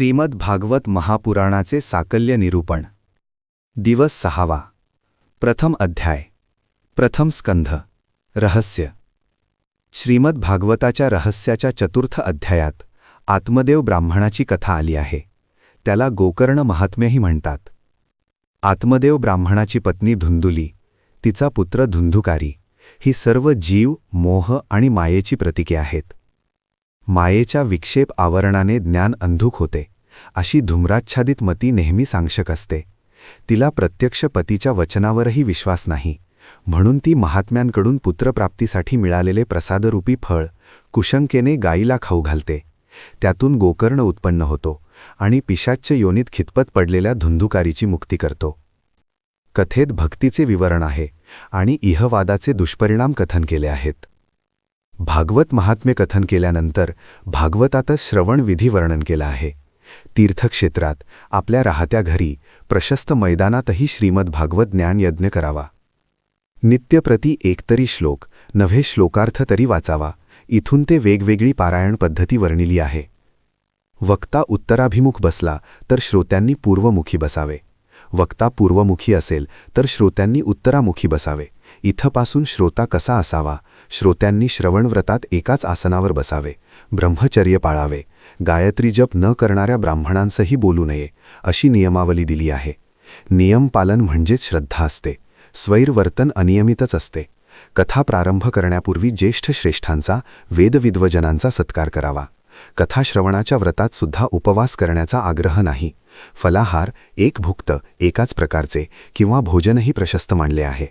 श्रीमद भागवत महापुराणाचे साकल्य निरूपण दिवस 6वा प्रथम अध्याय प्रथम स्कंध रहस्य श्रीमद भागवताच्या रहस्याच्या चतुर्थ अध्यायात आत्मदेव ब्राह्मणाची कथा आली आहे. त्याला गोकर्ण महात्म्यही म्हणतात. आत्मदेव ब्राह्मणाची पत्नी धुंदुली, तिचा पुत्र धुंधुकारी ही सर्व जीव, मोह आणि मायेची प्रतीके आहेत. मायेच्या विक्षेप आवरणाने ज्ञान अंधुक होते, अशी धूम्राच्छादित मती नेहमी सांगशक असते. तिला प्रत्यक्ष पतीच्या वचनावरही विश्वास नाही, म्हणून ती महात्म्यांकडून पुत्रप्राप्तीसाठी मिळालेले प्रसादरूपी फळ कुशंकेने गायीला खाऊ घालते. त्यातून गोकर्ण उत्पन्न होतो आणि पिशाच्च योनीत खितपत पडलेल्या धुंधुकारीची मुक्ती करतो. कथेत भक्तीचे विवरण आहे आणि इहवादाचे दुष्परिणाम कथन केले आहेत. भागवत महात्म्य कथन केल्यानंतर भागवतातच श्रवण विधी वर्णन केला आहे. तीर्थक्षेत्रात, आपल्या राहत्या घरी, प्रशस्त मैदानातही श्रीमद भागवत ज्ञान यज्ञ करावा. नित्यप्रती एकतरी श्लोक, नव्हे श्लोकार्थ तरी वाचावा. इथून ते वेगवेगळी पारायण पद्धती वर्णिली आहे. वक्ता उत्तराभिमुख बसला तर श्रोत्यांनी पूर्वमुखी बसावे. वक्ता पूर्वमुखी असेल तर श्रोत्यांनी उत्तरामुखी बसावे. इथपासून श्रोता कसा असावा? श्रोत्यांनी श्रवणव्रतात एकाच आसनावर बसावे. ब्रह्मचर्य पाळावे. गायत्री जप न करणाऱ्या ब्राह्मणांसही बोलू नये, अशी नियमावली दिली आहे. नियम पालन म्हणजेच श्रद्धा असते. स्वैरवर्तन अनियमितच असते. कथा प्रारंभ करण्यापूर्वी ज्येष्ठ श्रेष्ठांचा, वेदविद्वजनांचा सत्कार करावा. कथाश्रवणाच्या व्रतात सुद्धा उपवास करण्याचा आग्रह नाही. फलाहार, एक भुक्त, एकाच प्रकारचे किंवा भोजनही प्रशस्त मानले आहे.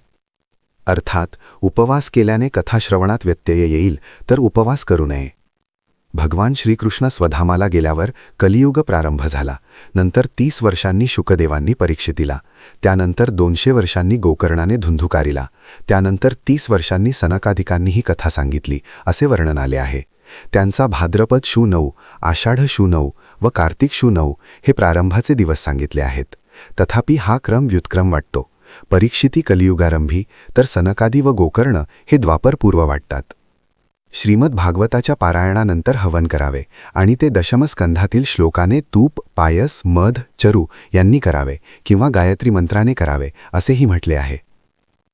अर्थात उपवास केल्याने कथाश्रवणात व्यत्यय येईल, तर उपवास करू नये. भगवान श्रीकृष्ण स्वधामाला गेल्यावर कलियुग प्रारंभ झाला. नंतर 30 वर्षांनी शुकदेवांनी परीक्षितीला, त्यानंतर 200 वर्षांनी गोकर्णाने धुंधुकारीला, त्यानंतर 30 वर्षांनी सनकादिकांनी ही कथा सांगितली, असे वर्णन आले आहे. त्यांचा भाद्रपद शु 9, आषाढ शु 9 व कार्तिक शु 9 हे प्रारंभाचे दिवस सांगितले आहेत. तथापि हा क्रम व्युत्क्रम वाटतो. परीक्षिती कलियुगारंभी, तर सनकादी व गोकर्ण हे द्वापरपूर्व वाटतात. श्रीमद भागवताच्या पारायणानंतर हवन करावे आणि ते दशमस्कंधातील श्लोकाने तूप, पायस, मध, चरू यांनी करावे किंवा गायत्री मंत्राने करावे, असेही म्हटले आहे.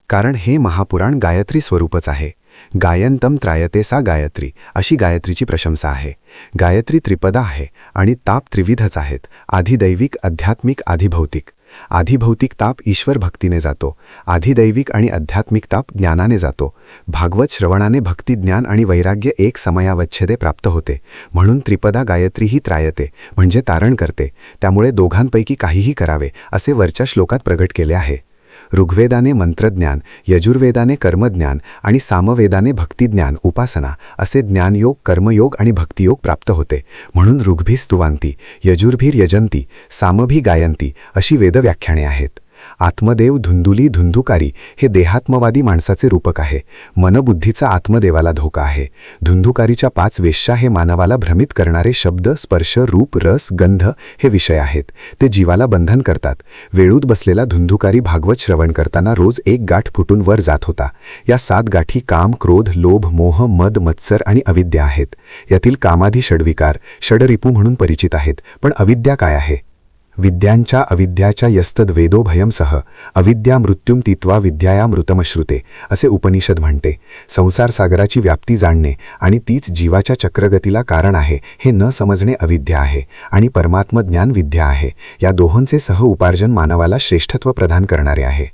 कारण हे महापुराण गायत्री स्वरूपच आहे. गायंतम त्रायते सा गायत्री, अशी गायत्रीची प्रशंसा आहे. गायत्री त्रिपदा आहे आणि ताप त्रिविधच आहेत: आधिदैविक, आध्यात्मिक, आधिभौतिक. आधिभौतिक ताप ईश्वर भक्तीने जातो. आधिदैविक आणि आध्यात्मिक ताप ज्ञानाने जातो. भागवत श्रवणाने भक्ती, ज्ञान आणि वैराग्य एक समयावच्छेदे प्राप्त होते. म्हणून त्रिपदा गायत्री ही त्रायते म्हणजे तारण करते. त्यामुळे दोघांपैकी काहीही करावे, असे वरच्या श्लोकात प्रगट केले आहे. ऋग्वेदाने मंत्रज्ञान, यजुर्वेदाने कर्मज्ञान आणि सामवेदाने भक्तिज्ञान, उपासना असे ज्ञानयोग, कर्मयोग आणि भक्तियोग प्राप्त होते. म्हणून ऋग्भी स्तुवांती, यजुर्भीर यजंती, सामभी गायंती अशी वेदव्याख्याने आहेत. आत्मदेव, धुंदुली, धुंधुकारी हे देहात्मवादी माणसाचे रूपक आहे. मनबुद्धीचा आत्मदेवाला धोका आहे. धुंधुकारीच्या 5 वेश्या हे मानवाला भ्रमित करणारे शब्द, स्पर्श, रूप, रस, गंध हे विषय आहेत. ते जीवाला बंधन करतात. वेळूत बसलेला धुंधुकारी भागवत श्रवण करताना रोज एक गाठ फुटून वर जात होता. या 7 गाठी काम, क्रोध, लोभ, मोह, मद, मत्सर आणि अविद्या आहेत. यातील कामाधी षड्विकार, षडरिपू म्हणून परिचित आहेत. पण अविद्या काय आहे? विद्यांच्या अविद्याच्या यस्तद वेदो भयमसह अविद्या मृत्युम तीत्वा विद्याया मृतमश्रुते, असे उपनिषद म्हणते. संसार सागराची व्याप्ती जाणणे आणि तीच जीवाच्या चक्रगतीला कारण आहे हे न समजणे अविद्या आहे आणि परमात्मज्ञान विद्या आहे. या दोहोंचे सह उपार्जन मानवाला श्रेष्ठत्व प्रदान करणारे आहे.